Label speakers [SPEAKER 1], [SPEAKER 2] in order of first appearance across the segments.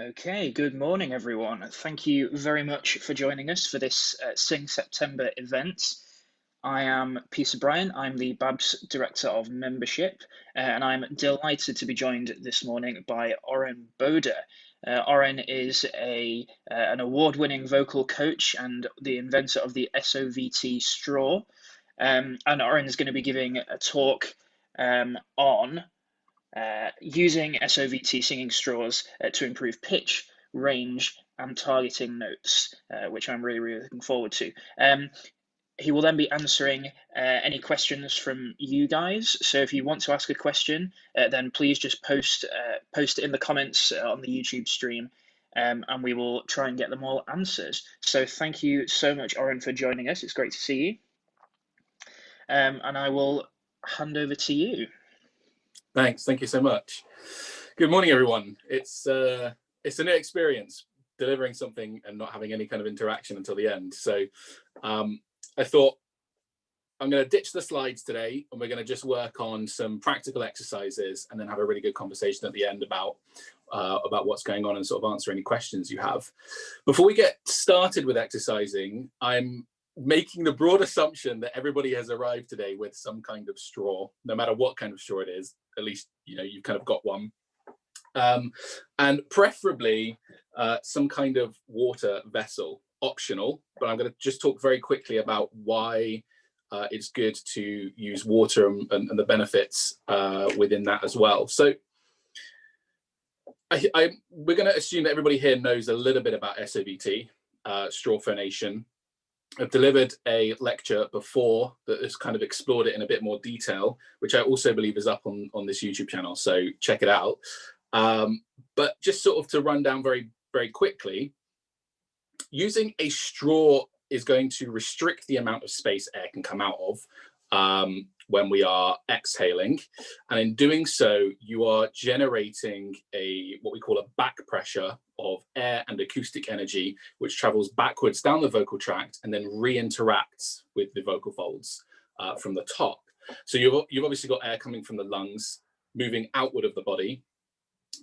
[SPEAKER 1] Okay, good morning, everyone. Thank you very much for joining us for this Sing September event. I am Peter Bryan. I'm the BABS Director of Membership, and I'm delighted to be joined this morning by Oren Boder. Oren is an award-winning vocal coach and the inventor of the SOVT straw. And Oren is going to be giving a talk on using SOVT singing straws to improve pitch, range, and targeting notes, which I'm really looking forward to. He will then be answering any questions from you guys. So if you want to ask a question, then please just post it in the comments on the YouTube stream, and we will try and get them all answered. So thank you so much, Oren, for joining us. It's great to see you. And I will hand over to you.
[SPEAKER 2] Thanks. Thank you so much. Good morning, everyone. It's a new experience delivering something and not having any kind of interaction until the end. So I thought I'm going to ditch the slides today and we're going to just work on some practical exercises and then have a really good conversation at the end about what's going on and sort of answer any questions you have. Before we get started with exercising, I'm making the broad assumption that everybody has arrived today with some kind of straw, no matter what kind of straw it is. At least you've kind of got one, and preferably some kind of water vessel, optional. But I'm going to just talk very quickly about why it's good to use water and the benefits within that as well. So we're going to assume that everybody here knows a little bit about SOVT, straw phonation. I've delivered a lecture before that has kind of explored it in a bit more detail, which I also believe is up on this YouTube channel, so check it out. But just sort of to run down very quickly, using a straw is going to restrict the amount of space air can come out of when we are exhaling, and in doing so you are generating what we call a back pressure of air and acoustic energy, which travels backwards down the vocal tract and then re-interacts with the vocal folds from the top. So you've obviously got air coming from the lungs moving outward of the body.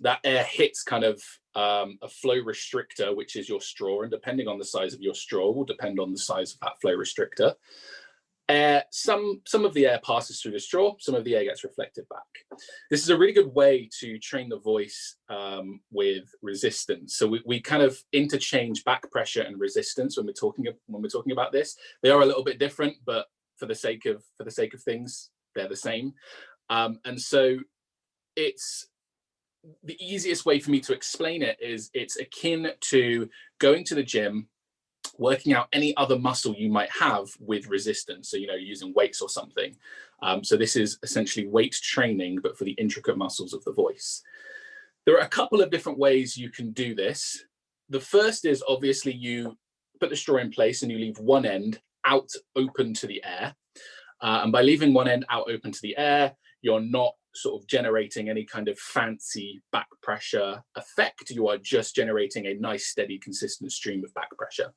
[SPEAKER 2] That air hits kind of a flow restrictor, which is your straw, and depending on the size of your straw will depend on the size of that flow restrictor. Some of the air passes through the straw, some of the air gets reflected back. This is a really good way to train the voice with resistance. So we kind of interchange back pressure and resistance when we're talking about this. They are a little bit different, but for the sake of things, they're the same. And so it's the easiest way for me to explain it is it's akin to going to the gym, working out any other muscle you might have with resistance. So, using weights or something. So this is essentially weight training, but for the intricate muscles of the voice. There are a couple of different ways you can do this. The first is obviously you put the straw in place and you leave one end out open to the air. And by leaving one end out open to the air, you're not sort of generating any kind of fancy back pressure effect. You are just generating a nice, steady, consistent stream of back pressure.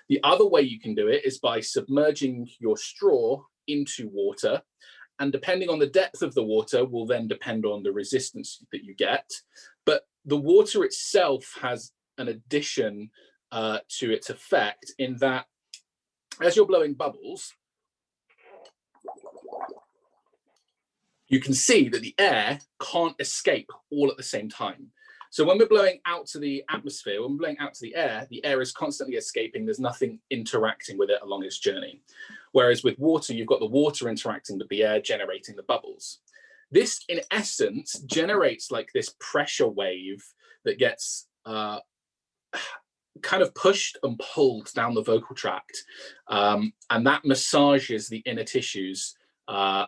[SPEAKER 2] The other way you can do it is by submerging your straw into water, and depending on the depth of the water will then depend on the resistance that you get. But the water itself has an addition to its effect in that as you're blowing bubbles, you can see that the air can't escape all at the same time. So when we're blowing out to the atmosphere, when we're blowing out to the air is constantly escaping. There's nothing interacting with it along its journey. Whereas with water, you've got the water interacting with the air, generating the bubbles. This, in essence, generates like this pressure wave that gets kind of pushed and pulled down the vocal tract. And that massages the inner tissues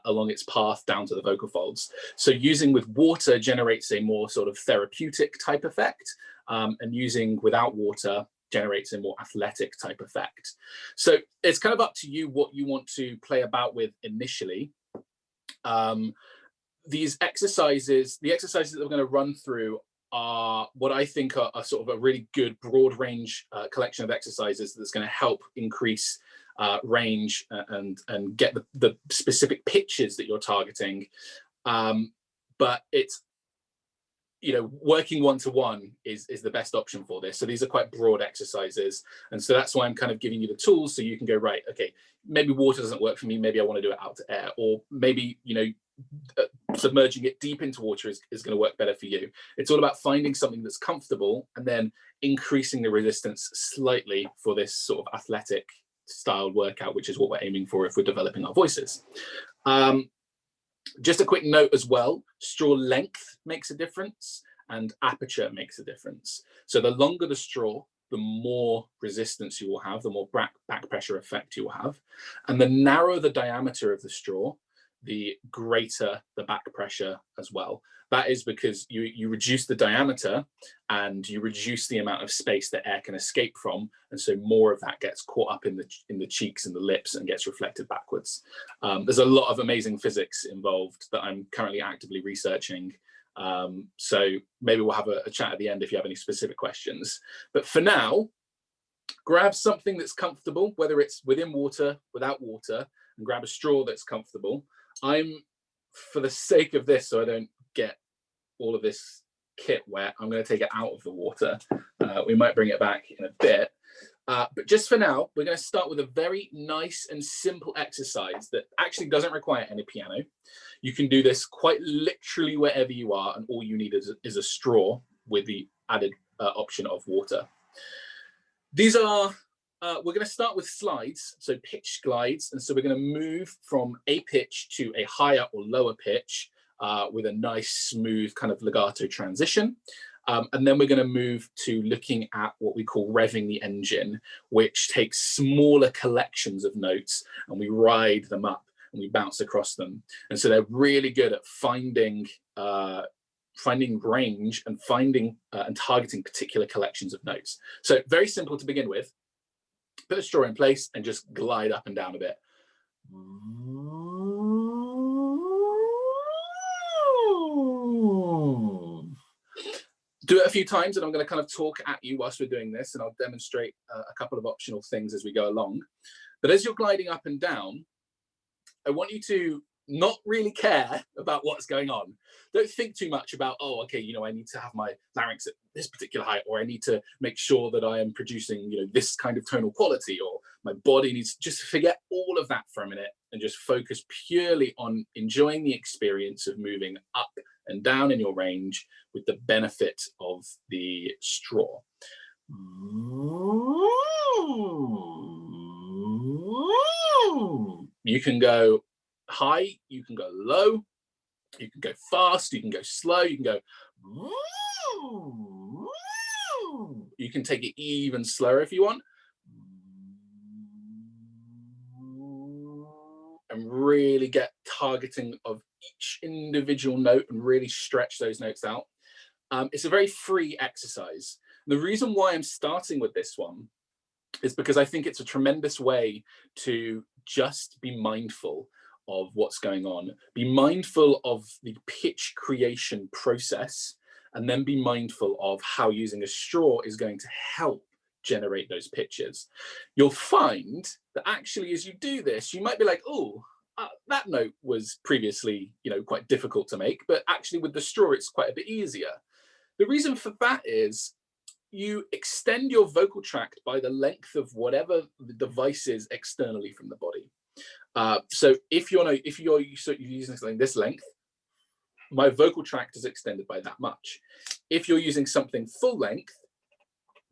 [SPEAKER 2] along its path down to the vocal folds. So using with water generates a more sort of therapeutic type effect, and using without water generates a more athletic type effect. So it's kind of up to you what you want to play about with initially. These exercises, the exercises that we're going to run through are what I think are sort of a really good broad range collection of exercises that's going to help increase range and get the specific pitches that you're targeting. But it's you know, working one-to-one is the best option for this. So these are quite broad exercises. And so that's why I'm kind of giving you the tools so you can go, right, okay, maybe water doesn't work for me. Maybe I want to do it out to air, or maybe, you know, submerging it deep into water is going to work better for you. It's all about finding something that's comfortable and then increasing the resistance slightly for this sort of athletic style workout, which is what we're aiming for if we're developing our voices. Just a quick note as well, straw length makes a difference and aperture makes a difference. So the longer the straw, the more resistance you will have, the more back pressure effect you will have. And the narrower the diameter of the straw, the greater the back pressure as well. That is because you reduce the diameter and you reduce the amount of space that air can escape from, and so more of that gets caught up in the cheeks and the lips and gets reflected backwards. There's a lot of amazing physics involved that I'm currently actively researching. So maybe we'll have a chat at the end if you have any specific questions. But for now, grab something that's comfortable, whether it's within water, without water, and grab a straw that's comfortable. For the sake of this, so I don't get all of this kit wet, I'm going to take it out of the water. We might bring it back in a bit. But just for now, we're going to start with a very nice and simple exercise that actually doesn't require any piano. You can do this quite literally wherever you are, and all you need is a straw with the added option of water. These are, we're going to start with slides, so pitch glides. And so we're going to move from a pitch to a higher or lower pitch with a nice, smooth kind of legato transition. And then we're going to move to looking at what we call revving the engine, which takes smaller collections of notes and we ride them up and we bounce across them. And so they're really good at finding range and finding and targeting particular collections of notes. So very simple to begin with. Put a straw in place and just glide up and down a bit. Do it a few times and I'm going to kind of talk at you whilst we're doing this, and I'll demonstrate a couple of optional things as we go along. But as you're gliding up and down, I want you to not really care about what's going on. Don't think too much about, oh, okay, you know, I need to have my larynx at this particular height, or I need to make sure that I am producing, you know, this kind of tonal quality, or my body needs, just forget all of that for a minute and just focus purely on enjoying the experience of moving up and down in your range with the benefit of the straw. You can go high, you can go low, you can go fast, you can go slow, you can go, you can take it even slower if you want, and really get targeting of each individual note and really stretch those notes out. It's a very free exercise. The reason why I'm starting with this one is because I think it's a tremendous way to just be mindful of what's going on, be mindful of the pitch creation process, and then be mindful of how using a straw is going to help generate those pitches. You'll find that actually as you do this, you might be like, oh, that note was previously, you know, quite difficult to make, but actually with the straw, it's quite a bit easier. The reason for that is you extend your vocal tract by the length of whatever the device is externally from the body. So if you're using something this length, my vocal tract is extended by that much. If you're using something full length,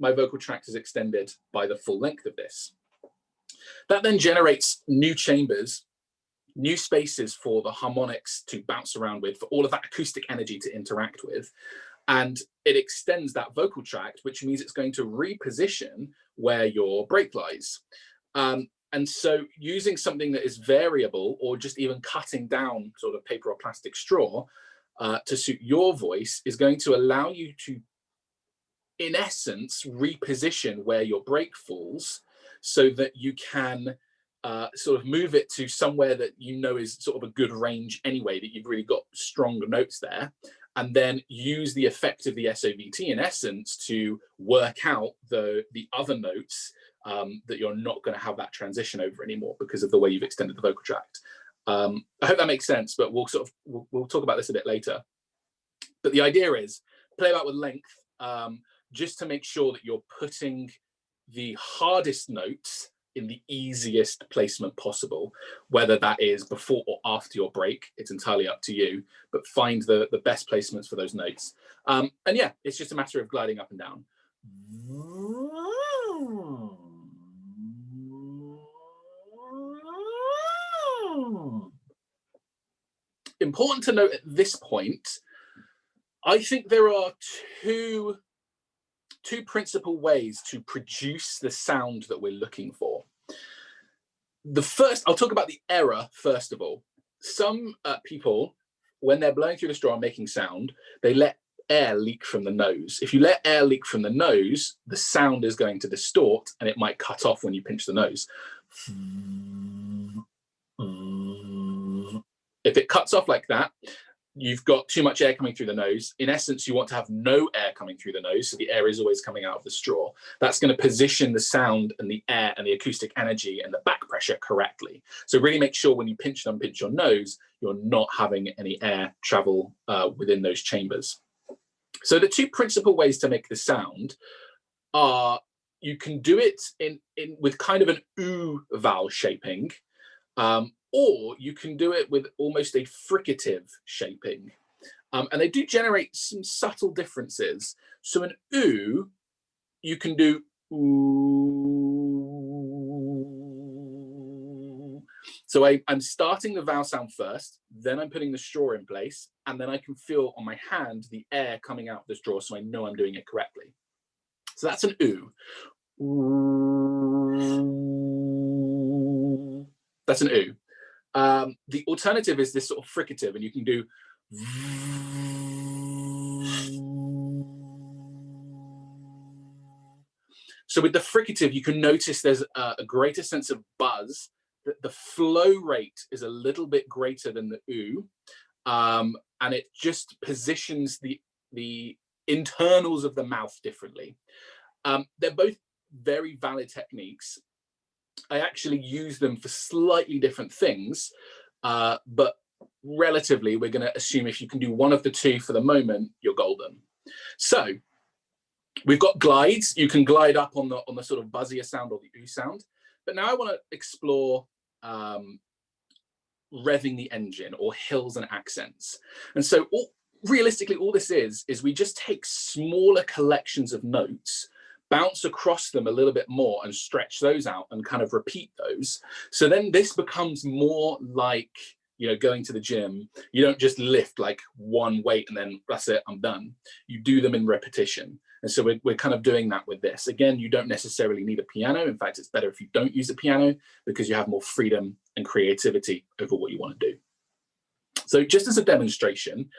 [SPEAKER 2] my vocal tract is extended by the full length of this. That then generates new chambers, new spaces for the harmonics to bounce around with, for all of that acoustic energy to interact with. And it extends that vocal tract, which means it's going to reposition where your break lies. And so using something that is variable, or just even cutting down sort of paper or plastic straw to suit your voice, is going to allow you to, in essence, reposition where your break falls so that you can sort of move it to somewhere that you know is sort of a good range anyway, that you've really got strong notes there, and then use the effect of the SOVT in essence to work out the other notes that you're not going to have that transition over anymore because of the way you've extended the vocal tract. I hope that makes sense, but we'll talk about this a bit later. But the idea is play about with length, just to make sure that you're putting the hardest notes in the easiest placement possible, whether that is before or after your break. It's entirely up to you, but find the best placements for those notes. And yeah, it's just a matter of gliding up and down. Important to note at this point, I think there are two principal ways to produce the sound that we're looking for. The first, I'll talk about the error first of all. Some people, when they're blowing through the straw and making sound, they let air leak from the nose. If you let air leak from the nose, the sound is going to distort and it might cut off when you pinch the nose. If it cuts off like that, you've got too much air coming through the nose. In essence, you want to have no air coming through the nose, so the air is always coming out of the straw. That's going to position the sound and the air and the acoustic energy and the back pressure correctly. So really make sure when you pinch and unpinch your nose, you're not having any air travel within those chambers. So the two principal ways to make the sound are, you can do it with kind of an oo vowel shaping, or you can do it with almost a fricative shaping. And they do generate some subtle differences. So an oo, you can do ooh. So I'm starting the vowel sound first, then I'm putting the straw in place, and then I can feel on my hand the air coming out of the straw, so I know I'm doing it correctly. So that's an oo. That's an oo. The alternative is this sort of fricative, and you can do. So with the fricative, you can notice there's a greater sense of buzz, that the flow rate is a little bit greater than the oo, and it just positions the internals of the mouth differently. They're both very valid techniques. I actually use them for slightly different things, but relatively, we're going to assume if you can do one of the two for the moment, you're golden. So we've got glides. You can glide up on the sort of buzzier sound or the oo sound. But now I want to explore revving the engine, or hills and accents. And so realistically, all this is we just take smaller collections of notes, bounce across them a little bit more and stretch those out and kind of repeat those. So then this becomes more like, going to the gym. You don't just lift like one weight and then that's it, I'm done. You do them in repetition. And so we're kind of doing that with this. Again, you don't necessarily need a piano. In fact, it's better if you don't use a piano, because you have more freedom and creativity over what you want to do. So just as a demonstration,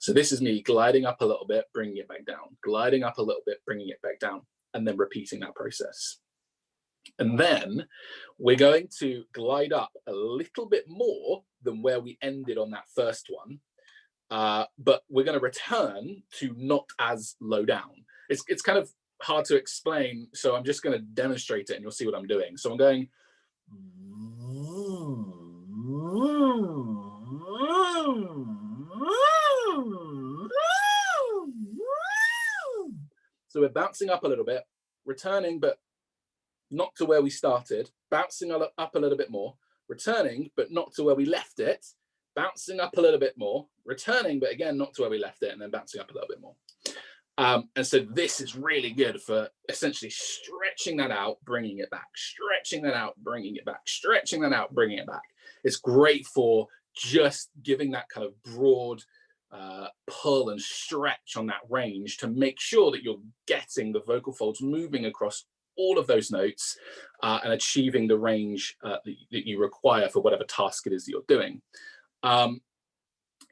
[SPEAKER 2] so this is me gliding up a little bit, bringing it back down, gliding up a little bit, bringing it back down, and then repeating that process. And then we're going to glide up a little bit more than where we ended on that first one, but we're going to return to not as low down. It's kind of hard to explain, so I'm just going to demonstrate it and you'll see what I'm doing. So I'm going. So we're bouncing up a little bit, returning, but not to where we started, bouncing up a little bit more, returning, but not to where we left it, bouncing up a little bit more, returning, but again, not to where we left it, and then bouncing up a little bit more. And so this is really good for essentially stretching that out, bringing it back, stretching that out, bringing it back, stretching that out, bringing it back. It's great for just giving that kind of broad pull and stretch on that range to make sure that you're getting the vocal folds moving across all of those notes and achieving the range that you require for whatever task it is that you're doing.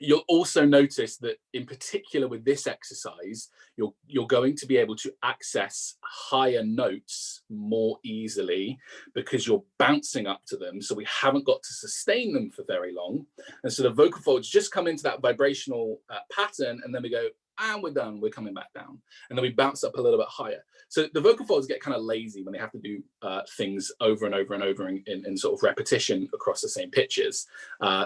[SPEAKER 2] You'll also notice that in particular with this exercise, you're going to be able to access higher notes more easily because you're bouncing up to them. So we haven't got to sustain them for very long. And so the vocal folds just come into that vibrational pattern, and then we go, and we're done, we're coming back down. And then we bounce up a little bit higher. So the vocal folds get kind of lazy when they have to do things over and over and over in sort of repetition across the same pitches.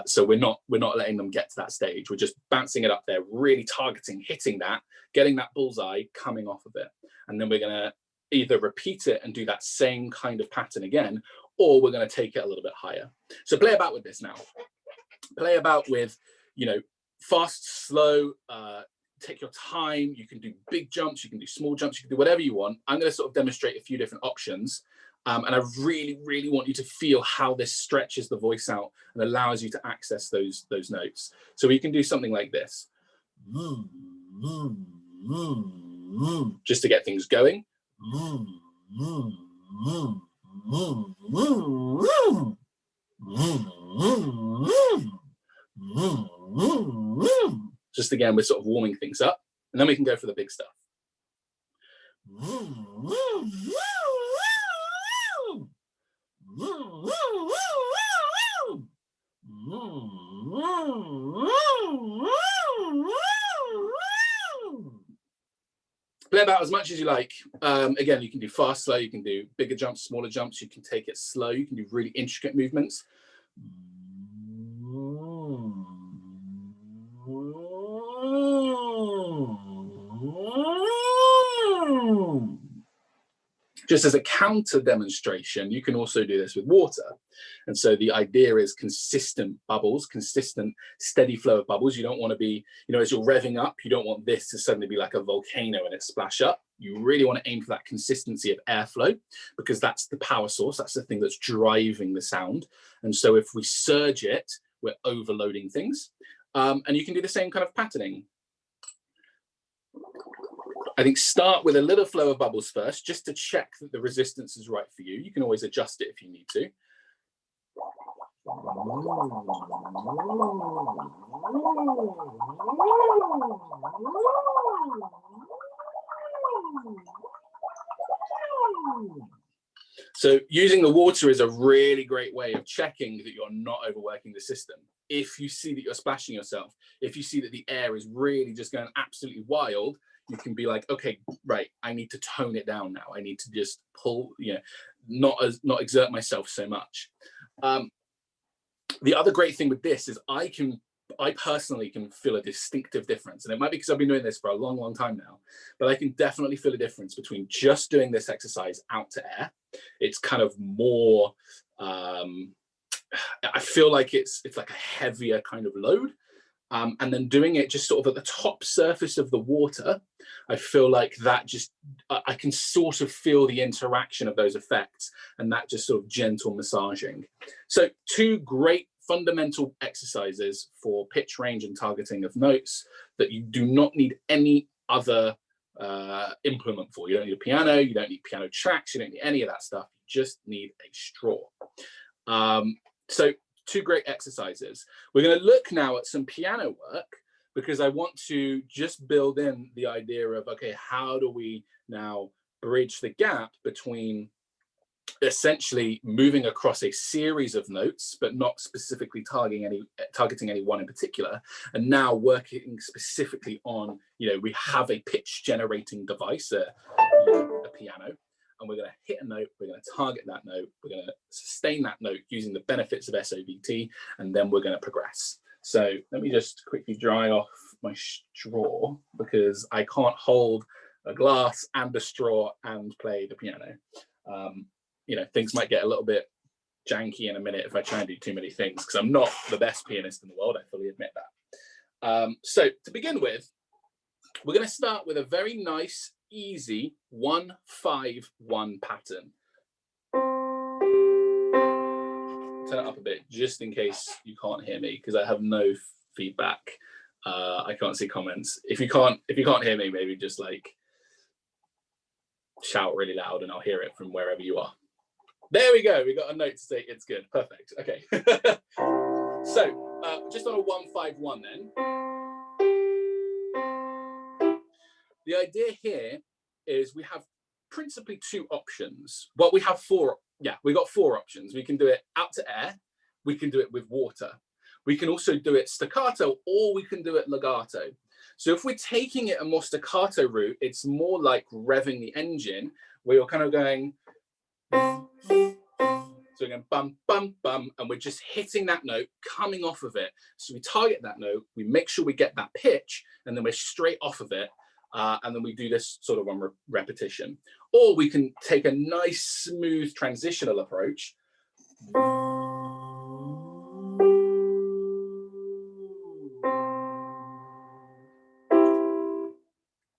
[SPEAKER 2] So we're not letting them get to that stage. We're just bouncing it up there, really targeting, hitting that, getting that bullseye coming off of it. And then we're going to either repeat it and do that same kind of pattern again, or we're going to take it a little bit higher. So play about with this now. Play about with, you know, fast, slow, take your time. You can do big jumps, you can do small jumps, you can do whatever you want. I'm going to sort of demonstrate a few different options. And I really, really want you to feel how this stretches the voice out and allows you to access those notes. So we can do something like this. Just to get things going. Just again, we're sort of warming things up, and then we can go for the big stuff. Play about as much as you like. Again, you can do fast, slow, you can do bigger jumps, smaller jumps, you can take it slow, you can do really intricate movements. Just as a counter demonstration, you can also do this with water. And so the idea is consistent bubbles, consistent, steady flow of bubbles. You don't want to be, you know, as you're revving up, you don't want this to suddenly be like a volcano and it splash up. You really want to aim for that consistency of airflow, because that's the power source. That's the thing that's driving the sound. And so if we surge it, we're overloading things. And you can do the same kind of patterning. I think start with a little flow of bubbles first, just to check that the resistance is right for you. You can always adjust it if you need to. So using the water is a really great way of checking that you're not overworking the system. If you see that you're splashing yourself, if you see that the air is really just going absolutely wild, you can be like, okay, right, I need to tone it down now. I need to just pull, you know, not exert myself so much. The other great thing with this is I personally can feel a distinctive difference. And it might be because I've been doing this for a long, long time now, but I can definitely feel a difference between just doing this exercise out to air. It's kind of more, I feel like it's like a heavier kind of load. And then doing it just sort of at the top surface of the water, I feel like that just, I can sort of feel the interaction of those effects and that just sort of gentle massaging. So two great fundamental exercises for pitch range and targeting of notes that you do not need any other implement for. You don't need a piano, you don't need piano tracks, you don't need any of that stuff. You just need a straw. So two great exercises. We're going to look now at some piano work, because I want to just build in the idea of, okay, how do we now bridge the gap between essentially moving across a series of notes, but not specifically targeting any one in particular, and now working specifically on, you know, we have a pitch generating device, a piano, and we're going to hit a note, we're going to target that note, we're going to sustain that note using the benefits of SOVT, and then we're going to progress. So let me just quickly dry off my straw, because I can't hold a glass and a straw and play the piano. You know, things might get a little bit janky in a minute if I try and do too many things, because I'm not the best pianist in the world, I fully admit that. So to begin with, we're going to start with a very nice, easy 1-5-1 pattern. Turn it up a bit just in case you can't hear me, because I have no feedback. I can't see comments. If you can't hear me, maybe just like shout really loud and I'll hear it from wherever you are. There we go. We got a note to say it's good. Perfect. Okay. So just on a 1-5-1 then. The idea here is we have principally two options. Well, we have four. Yeah, we got four options. We can do it out to air. We can do it with water. We can also do it staccato, or we can do it legato. So if we're taking it a more staccato route, it's more like revving the engine, where you're kind of going, so we're going bum, bum, bum, and we're just hitting that note, coming off of it. So we target that note, we make sure we get that pitch, and then we're straight off of it. And then we do this sort of on repetition. Or we can take a nice, smooth transitional approach.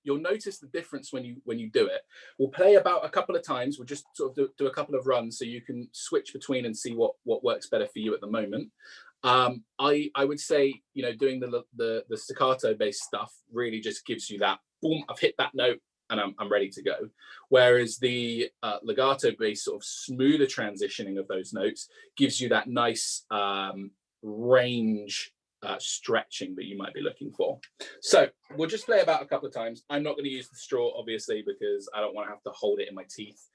[SPEAKER 2] You'll notice the difference when you do it. We'll play about a couple of times. We'll just sort of do a couple of runs so you can switch between and see what works better for you at the moment. I would say, you know, doing the staccato based stuff really just gives you that boom, I've hit that note and I'm ready to go. Whereas the legato based sort of smoother transitioning of those notes gives you that nice range stretching that you might be looking for. So we'll just play about a couple of times. I'm not going to use the straw, obviously, because I don't want to have to hold it in my teeth.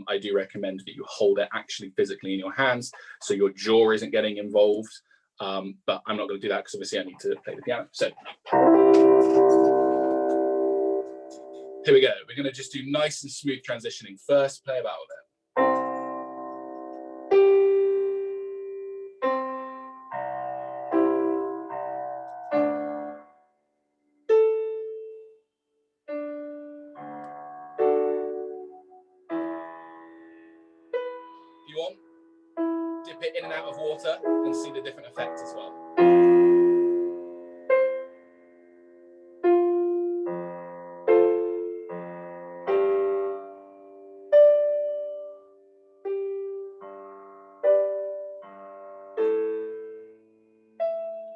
[SPEAKER 2] I do recommend that you hold it actually physically in your hands so your jaw isn't getting involved. But I'm not going to do that because obviously I need to play the piano. So here we go. We're going to just do nice and smooth transitioning first. Play about with it. If you want, dip it in and out of water and see the different effects as well.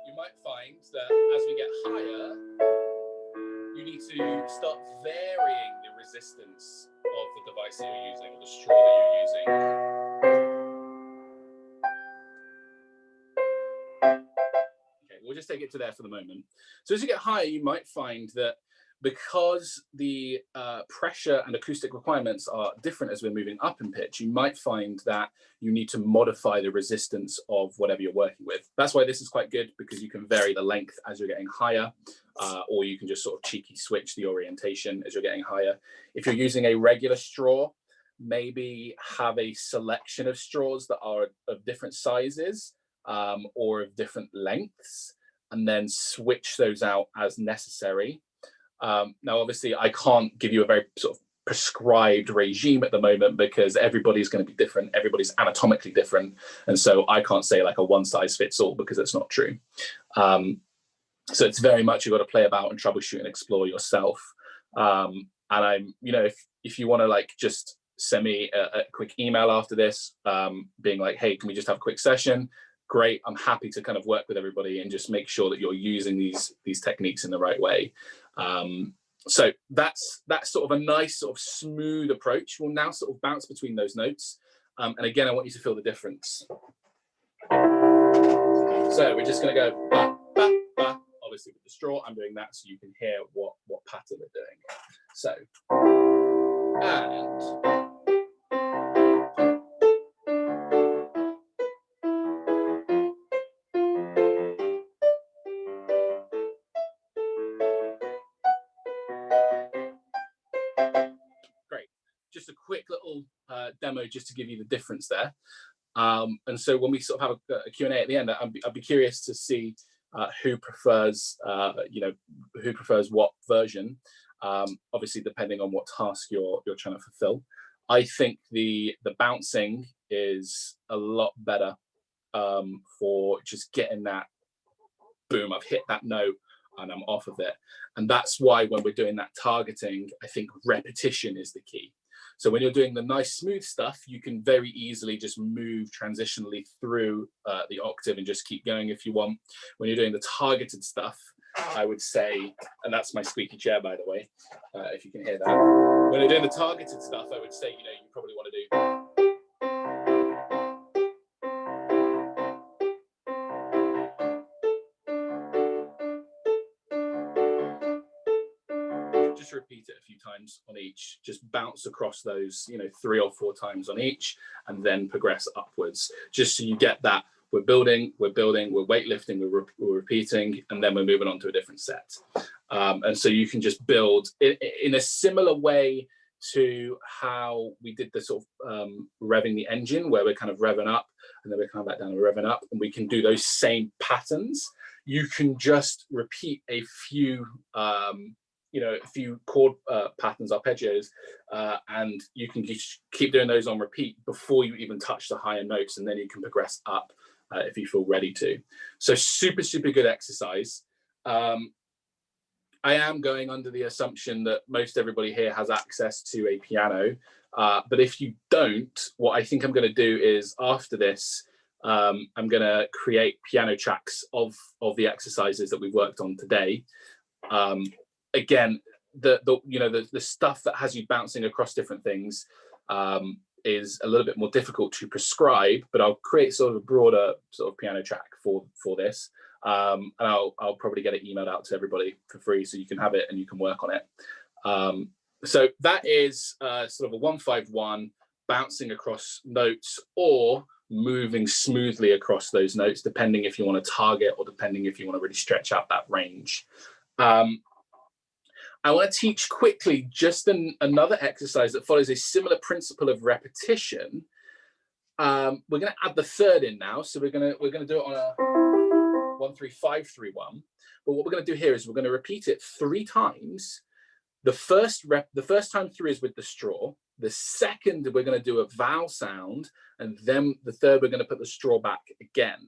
[SPEAKER 2] You might find that as we get higher, you need to start varying the resistance of the device that you're using, or the straw that you're using. Okay, we'll just take it to there for the moment. So as you get higher, you might find that because the pressure and acoustic requirements are different as we're moving up in pitch, you might find that you need to modify the resistance of whatever you're working with. That's why this is quite good, because you can vary the length as you're getting higher, or you can just sort of cheeky switch the orientation as you're getting higher. If you're using a regular straw, maybe have a selection of straws that are of different sizes or of different lengths, and then switch those out as necessary. Now, obviously, I can't give you a very sort of prescribed regime at the moment because everybody's going to be different. Everybody's anatomically different. And so I can't say like a one size fits all, because it's not true. So it's very much you've got to play about and troubleshoot and explore yourself. And I'm, you know, if you want to like just send me a quick email after this, being like, hey, can we just have a quick session? Great. I'm happy to kind of work with everybody and just make sure that you're using these techniques in the right way. So that's sort of a nice sort of smooth approach. We'll now sort of bounce between those notes. And again, I want you to feel the difference. So we're just going to go ba, ba, ba. Obviously with the straw, I'm doing that so you can hear what pattern we're doing. So, and just a quick little demo just to give you the difference there. And so when we sort of have a Q&A at the end, I'd be curious to see who prefers, you know, who prefers what version, obviously depending on what task you're trying to fulfill. I think the bouncing is a lot better for just getting that boom, I've hit that note and I'm off of it. And that's why when we're doing that targeting, I think repetition is the key. So when you're doing the nice smooth stuff, you can very easily just move transitionally through the octave and just keep going if you want. When you're doing the targeted stuff, I would say, and that's my squeaky chair, by the way, if you can hear that. When you're doing the targeted stuff, I would say, you know, you probably want to do. Just repeat it a few times on each, just bounce across those, you know, 3 or 4 times on each, and then progress upwards, just so you get that we're building, we're weightlifting, we're repeating, and then we're moving on to a different set. And so you can just build in a similar way to how we did the sort of revving the engine, where we're kind of revving up and then we're coming back down and revving up, and we can do those same patterns. You can just repeat a few a few chord patterns, arpeggios, and you can keep doing those on repeat before you even touch the higher notes, and then you can progress up if you feel ready to. So super, super good exercise. I am going under the assumption that most everybody here has access to a piano, but if you don't, what I think I'm going to do is after this, I'm going to create piano tracks of the exercises that we've worked on today. Again, the stuff that has you bouncing across different things is a little bit more difficult to prescribe, but I'll create sort of a broader sort of piano track for this. And I'll probably get it emailed out to everybody for free, so you can have it and you can work on it. So that is sort of a 1-5-1, bouncing across notes or moving smoothly across those notes, depending if you want to target or depending if you want to really stretch out that range. I want to teach quickly just another exercise that follows a similar principle of repetition. We're going to add the third in now, so we're going to do it on a 1-3-5-3-1. But what we're going to do here is we're going to repeat it 3 times. The first time through is with the straw. The second, we're going to do a vowel sound, and then the third, we're going to put the straw back again.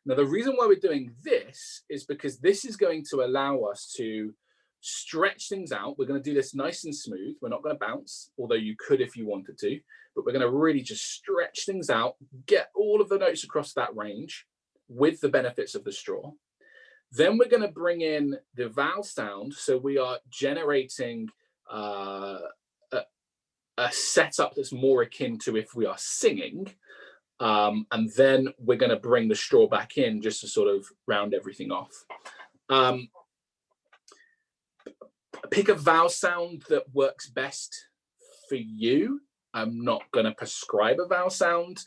[SPEAKER 2] Now, the reason why we're doing this is because this is going to allow us to stretch things out. We're going to do this nice and smooth. We're not going to bounce, although you could if you wanted to, but we're going to really just stretch things out, get all of the notes across that range with the benefits of the straw. Then we're going to bring in the vowel sound. So we are generating a setup that's more akin to if we are singing. And then we're going to bring the straw back in just to sort of round everything off. Pick a vowel sound that works best for you. I'm not going to prescribe a vowel sound.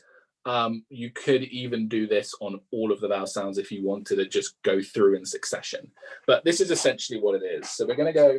[SPEAKER 2] You could even do this on all of the vowel sounds if you wanted to just go through in succession. But this is essentially what it is. So we're going to go.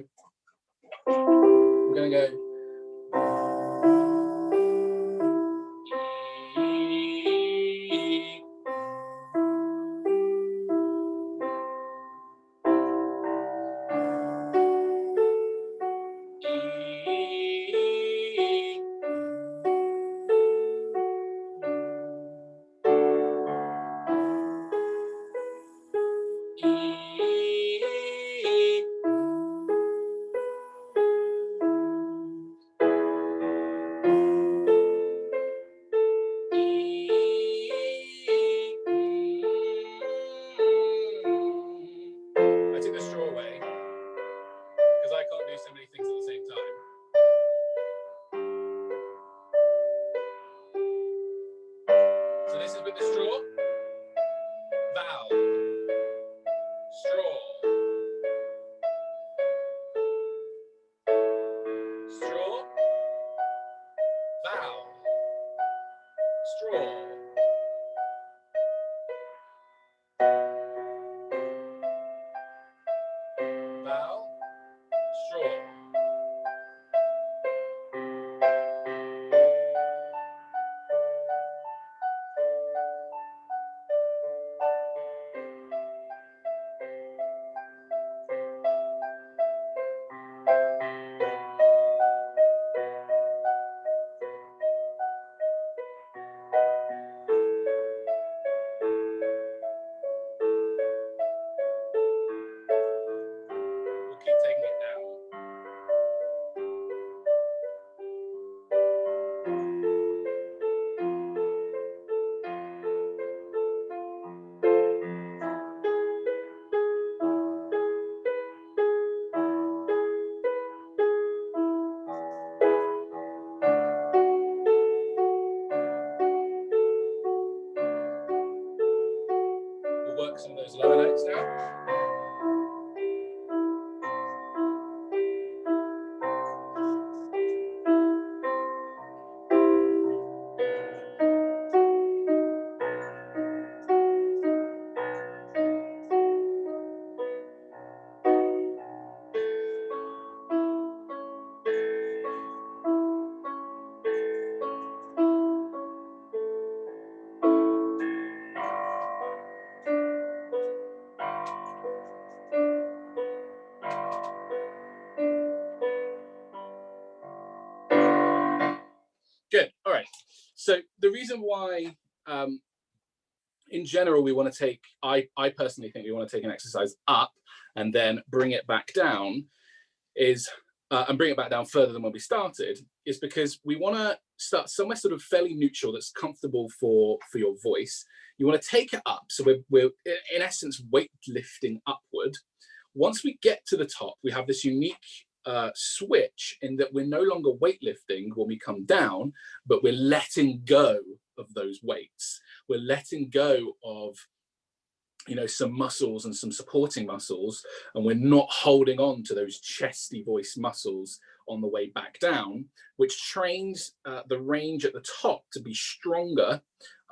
[SPEAKER 2] So the reason why, in general, we want to take, I personally think we want to take an exercise up and then bring it back down is, and bring it back down further than when we started, is because we want to start somewhere sort of fairly neutral that's comfortable for your voice. You want to take it up. So we're in essence weightlifting upward. Once we get to the top, we have this unique switch in that we're no longer weightlifting when we come down, but we're letting go of those weights. We're letting go of, you know, some muscles and some supporting muscles, and we're not holding on to those chesty voice muscles on the way back down, which trains the range at the top to be stronger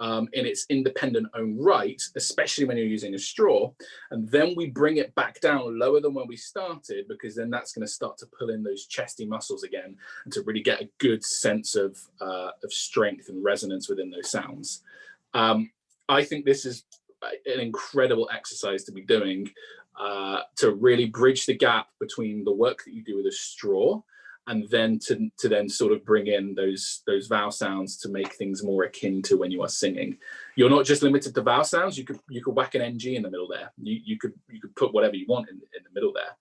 [SPEAKER 2] in its independent own right, especially when you're using a straw. And then we bring it back down lower than when we started, because then that's going to start to pull in those chesty muscles again and to really get a good sense of strength and resonance within those sounds. I think this is an incredible exercise to be doing to really bridge the gap between the work that you do with a straw and then to then sort of bring in those vowel sounds to make things more akin to when you are singing. You're not just limited to vowel sounds. You could whack an NG in the middle there. You could put whatever you want in the middle there.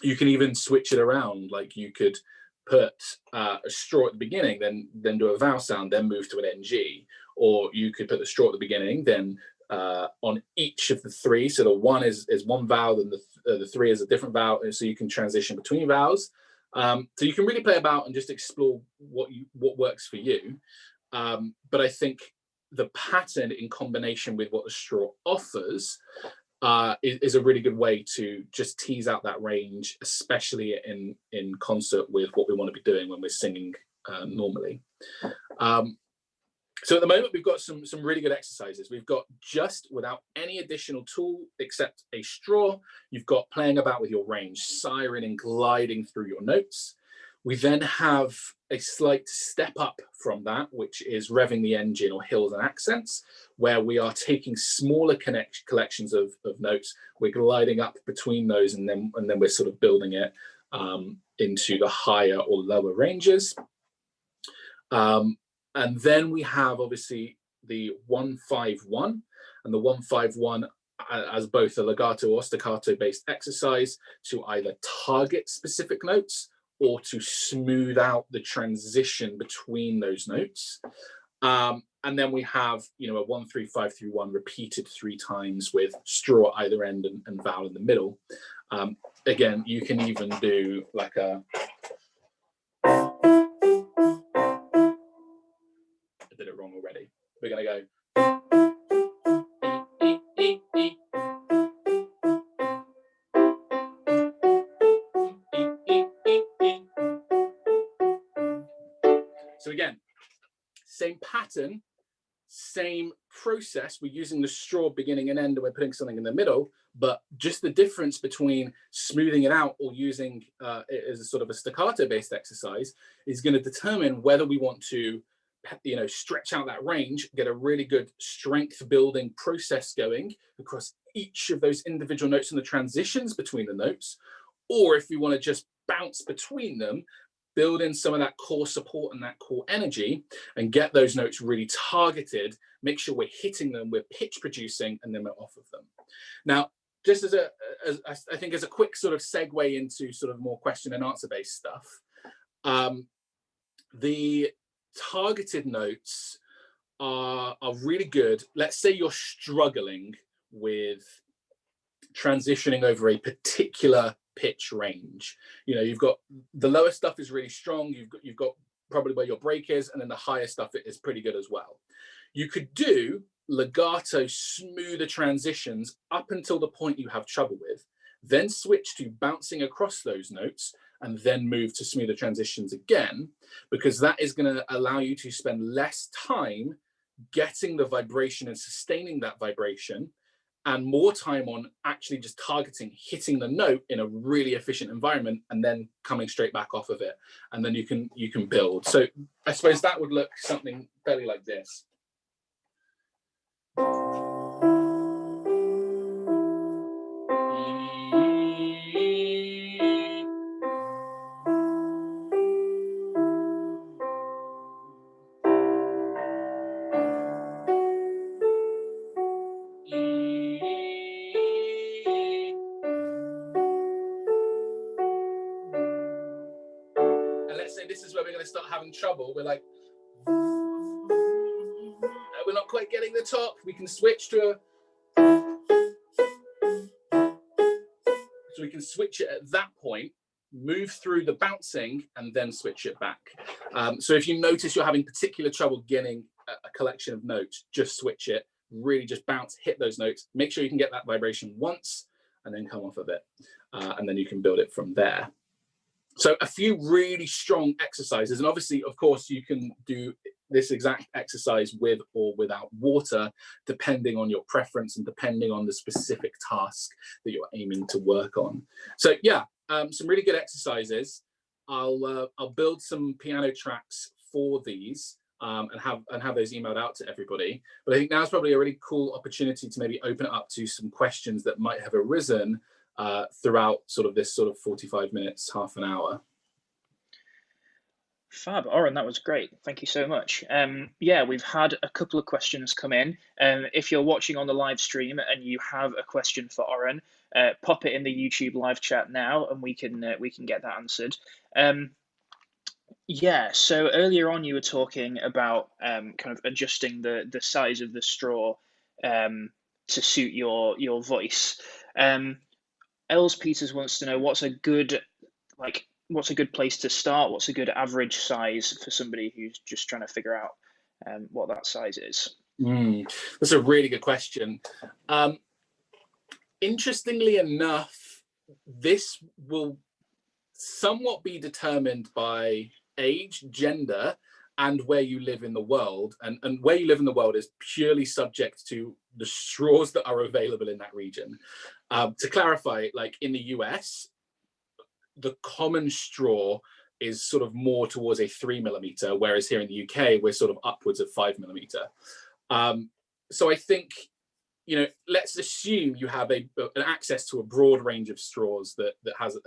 [SPEAKER 2] You can even switch it around. Like you could put a straw at the beginning, then do a vowel sound, then move to an NG. Or you could put the straw at the beginning, then on each of the three. So the one is one vowel, and the three is a different vowel, so you can transition between vowels. So you can really play about and just explore what works for you. But I think the pattern in combination with what the straw offers is a really good way to just tease out that range, especially in concert with what we want to be doing when we're singing normally. So at the moment, we've got some really good exercises. We've got just without any additional tool except a straw, you've got playing about with your range, siren and gliding through your notes. We then have a slight step up from that, which is revving the engine or hills and accents, where we are taking smaller collections of notes. We're gliding up between those, and then we're sort of building it into the higher or lower ranges. And then we have obviously the 1-5-1, and the 1-5-1 as both a legato or staccato based exercise to either target specific notes or to smooth out the transition between those notes. And then we have, you know, a 1-3-5-3-1 repeated 3 times with straw at either end and vowel in the middle. Again, you can even do like a, I did it wrong already. We're going to go. So again, same pattern, same process. We're using the straw beginning and end, and we're putting something in the middle, but just the difference between smoothing it out or using it as a sort of a staccato based exercise is going to determine whether we want to, you know, stretch out that range, get a really good strength building process going across each of those individual notes and the transitions between the notes, or if we want to just bounce between them, build in some of that core support and that core energy and get those notes really targeted, make sure we're hitting them, we're pitch producing, and then we're off of them. Now, just as I think as a quick sort of segue into sort of more question and answer based stuff, the targeted notes are really good. Let's say you're struggling with transitioning over a particular pitch range. You know, you've got the lower stuff is really strong. You've got probably where your break is, and then the higher stuff is pretty good as well. You could do legato, smoother transitions up until the point you have trouble with, then switch to bouncing across those notes, and then move to smoother transitions again, because that is going to allow you to spend less time getting the vibration and sustaining that vibration, and more time on actually just targeting, hitting the note in a really efficient environment, and then coming straight back off of it. And then you can build. So I suppose that would look something fairly like this. And let's say this is where we're going to start having trouble. We're like, we're not quite getting the top. We can switch to so we can switch it at that point, move through the bouncing, and then switch it back. So if you notice you're having particular trouble getting a collection of notes, just switch it, really just bounce, hit those notes, make sure you can get that vibration once, and then come off of it. And then you can build it from there. So a few really strong exercises, and obviously, of course, you can do this exact exercise with or without water, depending on your preference and depending on the specific task that you're aiming to work on. So yeah, some really good exercises. I'll build some piano tracks for these and have those emailed out to everybody. But I think now's probably a really cool opportunity to maybe open it up to some questions that might have arisen throughout sort of this sort of 45 minutes, half an hour.
[SPEAKER 1] Fab, Oren, that was great. Thank you so much. Yeah, we've had a couple of questions come in. If you're watching on the live stream and you have a question for Oren, pop it in the YouTube live chat now, and we can get that answered. Yeah, so earlier on you were talking about kind of adjusting the size of the straw to suit your voice. Els Peters wants to know what's a good place to start? What's a good average size for somebody who's just trying to figure out what that size is?
[SPEAKER 2] That's a really good question. Interestingly enough, this will somewhat be determined by age, gender, and where you live in the world. And where you live in the world is purely subject to the straws that are available in that region. To clarify, like in the US, the common straw is sort of more towards a 3mm, whereas here in the UK, we're sort of upwards of 5mm. So I think, you know, let's assume you have an access to a broad range of straws that has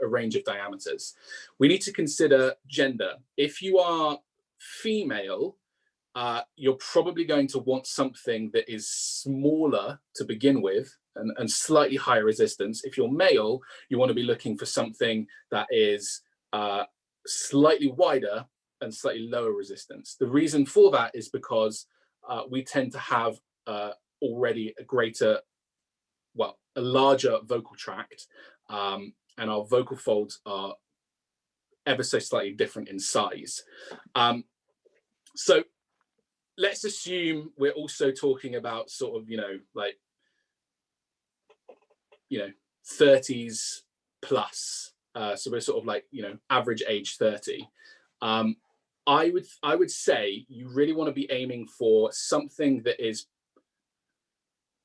[SPEAKER 2] a range of diameters. We need to consider gender. If you are female, you're probably going to want something that is smaller to begin with and slightly higher resistance. If you're male, you want to be looking for something that is slightly wider and slightly lower resistance. The reason for that is because we tend to have already a larger vocal tract, and our vocal folds are ever so slightly different in size. So let's assume we're also talking about sort of, 30s plus. So we're sort of like, average age 30. I would say you really want to be aiming for something that is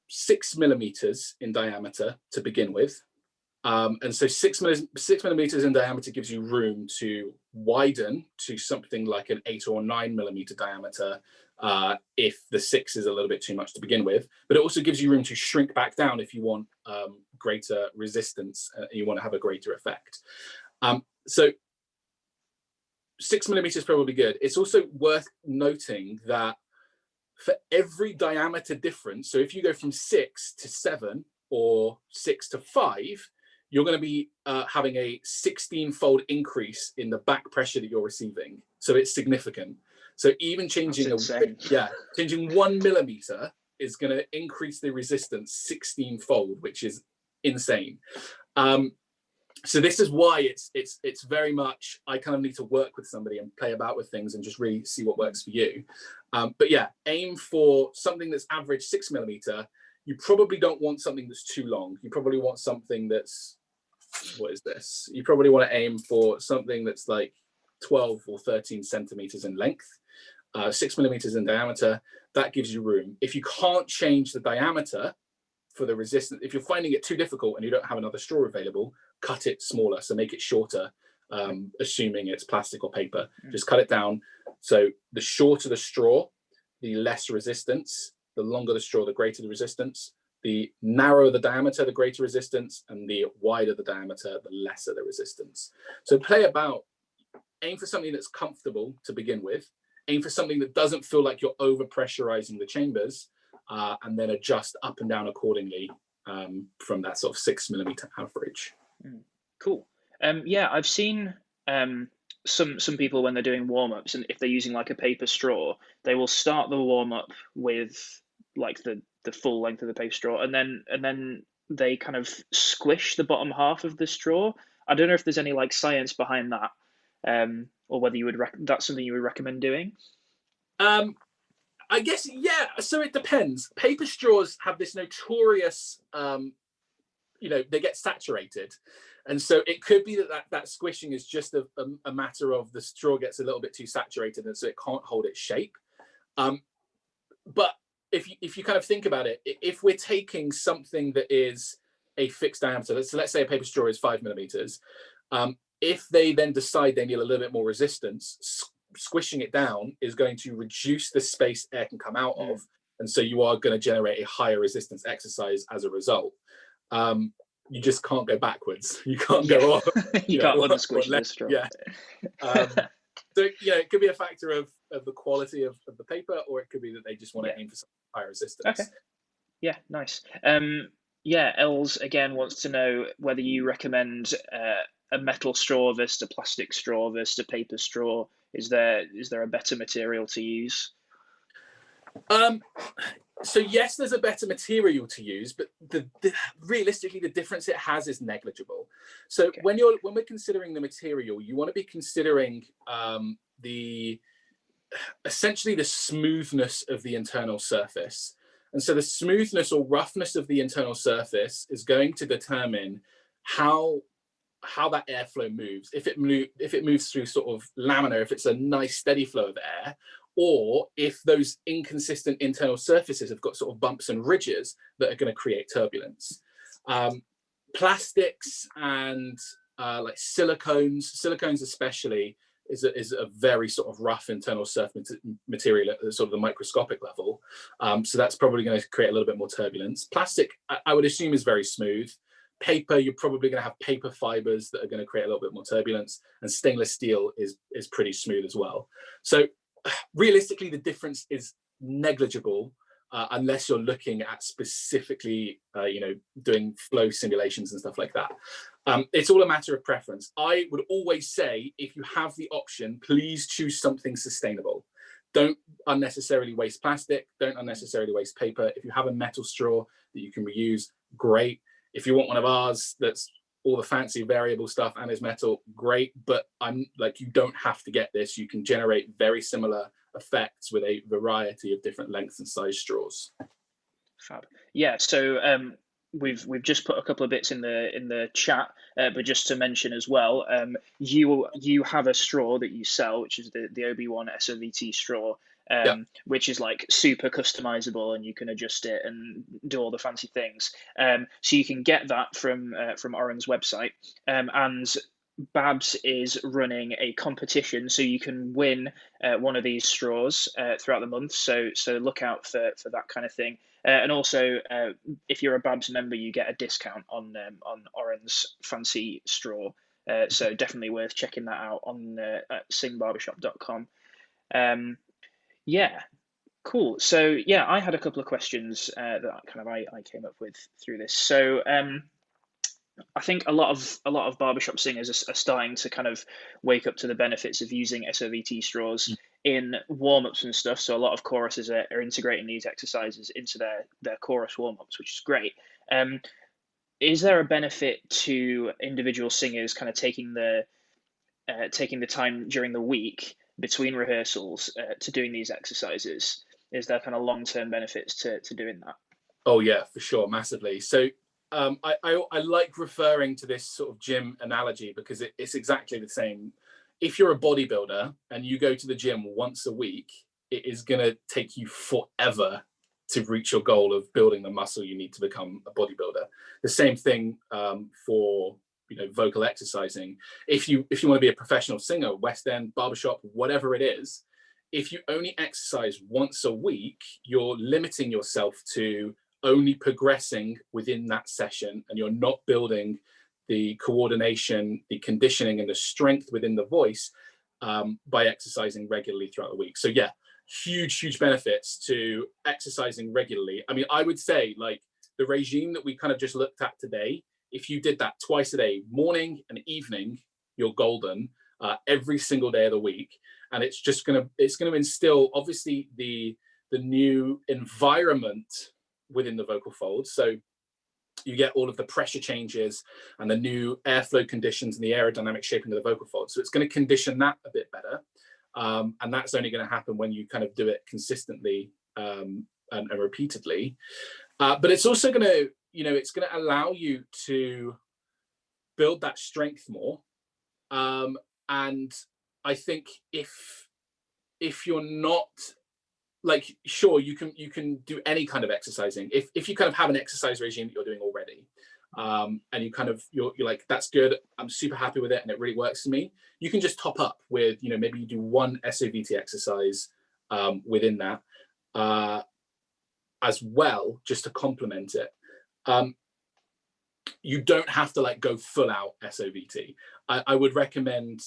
[SPEAKER 2] 6mm in diameter to begin with. And so 6mm in diameter gives you room to widen to something like an 8 or 9mm diameter if the 6 is a little bit too much to begin with. But it also gives you room to shrink back down if you want greater resistance and you want to have a greater effect. So 6mm is probably good. It's also worth noting that for every diameter difference, so if you go from 6 to 7 or 6 to 5, you're going to be having a 16-fold increase in the back pressure that you're receiving. So it's significant. So even changing changing 1mm is going to increase the resistance 16-fold, which is insane. So this is why it's very much, I kind of need to work with somebody and play about with things and just really see what works for you. But yeah, aim for something that's average 6mm. You probably don't want something that's too long. You probably want something that's, what is this? You probably want to aim for something that's like 12 or 13 centimeters in length, 6mm in diameter. That gives you room. If you can't change the diameter for the resistance, if you're finding it too difficult and you don't have another straw available, cut it smaller, so make it shorter, assuming it's plastic or paper. Just cut it down. So the shorter the straw, the less resistance. The longer the straw, the greater the resistance. The narrower the diameter, the greater resistance, and the wider the diameter, the lesser the resistance. So play about, aim for something that's comfortable to begin with, aim for something that doesn't feel like you're over pressurizing the chambers, and then adjust up and down accordingly from that sort of 6mm average.
[SPEAKER 1] Cool. Yeah, I've seen some people, when they're doing warm-ups, and if they're using like a paper straw, they will start the warm-up with like the full length of the paper straw, and then they kind of squish the bottom half of the straw. I don't know if there's any like science behind that, or whether you would that's something you would recommend doing.
[SPEAKER 2] I guess, yeah. So it depends. Paper straws have this notorious, they get saturated. And so it could be that squishing is just a matter of the straw gets a little bit too saturated, and so it can't hold its shape. But if you kind of think about it, if we're taking something that is a fixed diameter, so let's say a paper straw is 5 millimeters, if they then decide they need a little bit more resistance, squishing it down is going to reduce the space air can come out of, and so you are going to generate a higher resistance exercise as a result. You just can't go backwards. You can't go up.
[SPEAKER 1] You can't unsquish the straw.
[SPEAKER 2] Yeah. So it could be a factor of the quality of the paper, or it could be that they just want to aim for some higher resistance.
[SPEAKER 1] Okay. Yeah, nice. Els again wants to know whether you recommend a metal straw versus a plastic straw versus a paper straw. Is there a better material to use?
[SPEAKER 2] So yes, there's a better material to use, but realistically, the difference it has is negligible. So when we're considering the material, you want to be considering essentially the smoothness of the internal surface. And so the smoothness or roughness of the internal surface is going to determine how that airflow moves. If it moves through sort of laminar, if it's a nice steady flow of air, or if those inconsistent internal surfaces have got sort of bumps and ridges that are going to create turbulence. Plastics and like silicones especially is a very sort of rough internal surface material at sort of the microscopic level. So that's probably going to create a little bit more turbulence. Plastic, I would assume, is very smooth. Paper, you're probably going to have paper fibers that are going to create a little bit more turbulence, and stainless steel is pretty smooth as well. So realistically, the difference is negligible unless you're looking at specifically, doing flow simulations and stuff like that. It's all a matter of preference. I would always say, if you have the option, please choose something sustainable. Don't unnecessarily waste plastic. Don't unnecessarily waste paper. If you have a metal straw that you can reuse, great. If you want one of ours that's all the fancy variable stuff and is metal, great. But you don't have to get this. You can generate very similar effects with a variety of different lengths and size straws.
[SPEAKER 1] Fab. Yeah. So we've just put a couple of bits in the chat, but just to mention as well, you have a straw that you sell, which is the OB1 SOVT straw. Which is like super customizable, and you can adjust it and do all the fancy things. So you can get that from Oren's website, and BABS is running a competition, so you can win one of these straws throughout the month. So look out for that kind of thing. And also, if you're a BABS member, you get a discount on Oren's fancy straw. So definitely worth checking that out on at singbarbershop.com. Yeah, cool. So yeah, I had a couple of questions that I came up with through this. So I think a lot of barbershop singers are starting to kind of wake up to the benefits of using SOVT straws in warm-ups and stuff. So a lot of choruses are integrating these exercises into their chorus warm-ups, which is great. Is there a benefit to individual singers kind of taking the time during the week between rehearsals to doing these exercises? Is there kind of long-term benefits to doing that?
[SPEAKER 2] Oh yeah, for sure, massively. So I like referring to this sort of gym analogy because it's exactly the same. If you're a bodybuilder and you go to the gym once a week, it is going to take you forever to reach your goal of building the muscle you need to become a bodybuilder. The same thing for vocal exercising. If you want to be a professional singer, West End, barbershop, whatever it is, if you only exercise once a week, you're limiting yourself to only progressing within that session, and you're not building the coordination, the conditioning, and the strength within the voice by exercising regularly throughout the week. So yeah, huge benefits to exercising regularly. I mean, I would say like the regime that we kind of just looked at today, if you did that twice a day, morning and evening, you're golden. every single day of the week. And it's going to instill, obviously, the new environment within the vocal folds. So you get all of the pressure changes and the new airflow conditions and the aerodynamic shaping of the vocal folds. So it's going to condition that a bit better. And that's only going to happen when you kind of do it consistently and repeatedly. But it's also going to, it's going to allow you to build that strength more. And I think if you're not, like, sure, you can do any kind of exercising. If you kind of have an exercise regime that you're doing already, and you kind of you're like, that's good, I'm super happy with it and it really works for me, you can just top up with, maybe you do one SOVT exercise within that as well, just to complement it. You don't have to like go full out SOVT. I would recommend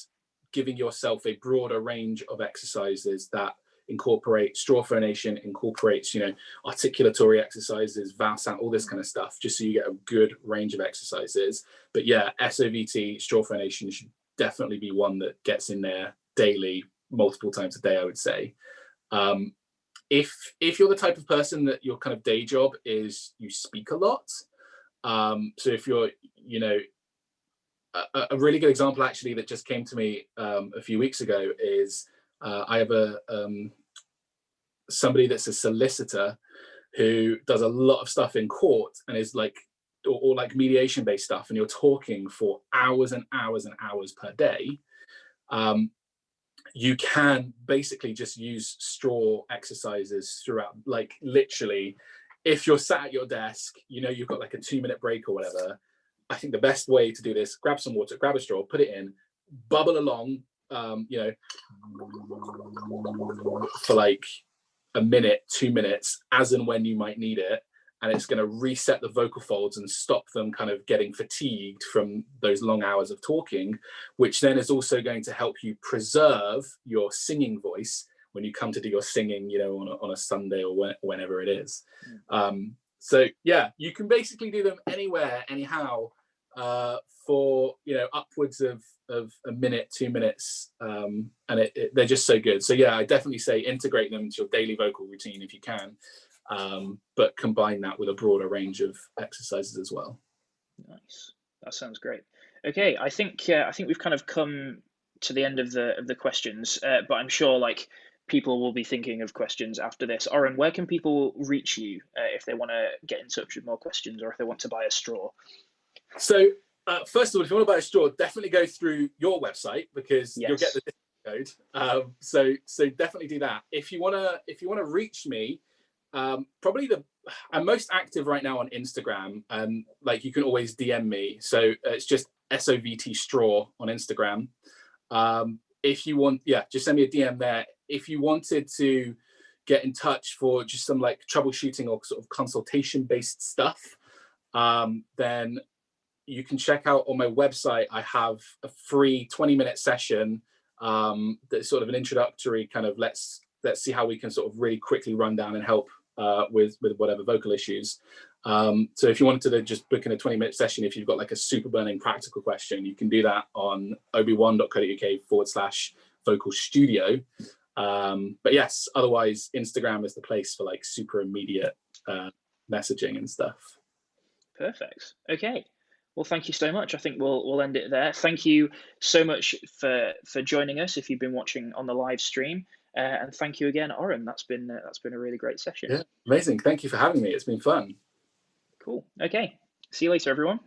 [SPEAKER 2] giving yourself a broader range of exercises that incorporate straw phonation, incorporates, articulatory exercises, vowel sound, all this kind of stuff, just so you get a good range of exercises. But yeah, SOVT, straw phonation should definitely be one that gets in there daily, multiple times a day, I would say. If you're the type of person that your kind of day job is you speak a lot, so if you're, a really good example actually that just came to me a few weeks ago is I have somebody that's a solicitor who does a lot of stuff in court and is like, or like mediation based stuff, and you're talking for hours and hours and hours per day. You can basically just use straw exercises throughout, like literally, if you're sat at your desk, you've got like a 2-minute break or whatever. I think the best way to do this, grab some water, grab a straw, put it in, bubble along, for like a minute, 2 minutes, as and when you might need it. And it's going to reset the vocal folds and stop them kind of getting fatigued from those long hours of talking, which then is also going to help you preserve your singing voice when you come to do your singing, on a Sunday or whenever it is. So yeah, you can basically do them anywhere, anyhow, for upwards of a minute, 2 minutes, and they're just so good. So yeah, I definitely say integrate them into your daily vocal routine if you can, but combine that with a broader range of exercises as well.
[SPEAKER 1] Nice, that sounds great. Okay, I think we've kind of come to the end of the questions, but I'm sure like people will be thinking of questions after this. Oren, where can people reach you if they want to get in touch with more questions, or if they want to buy a straw?
[SPEAKER 2] So first of all, if you want to buy a straw, definitely go through your website, because you'll get the discount code. So definitely do that. If you want to reach me, probably I'm most active right now on Instagram, and like you can always DM me. So it's just SOVT straw on Instagram. If you want, just send me a DM there. If you wanted to get in touch for just some like troubleshooting or sort of consultation based stuff, then you can check out on my website. I have a free 20-minute session that's sort of an introductory kind of let's see how we can sort of really quickly run down and help with whatever vocal issues. So if you wanted to just book in a 20-minute session, if you've got like a super burning practical question, you can do that on obi1.co.uk/vocal studio. But yes, otherwise Instagram is the place for like super immediate messaging and stuff.
[SPEAKER 1] Perfect. Okay. Well, thank you so much. I think we'll end it there. Thank you so much for joining us if you've been watching on the live stream, and thank you again, Oren. That's been a really great session.
[SPEAKER 2] Yeah, amazing. Thank you for having me. It's been fun.
[SPEAKER 1] Cool. Okay. See you later, everyone.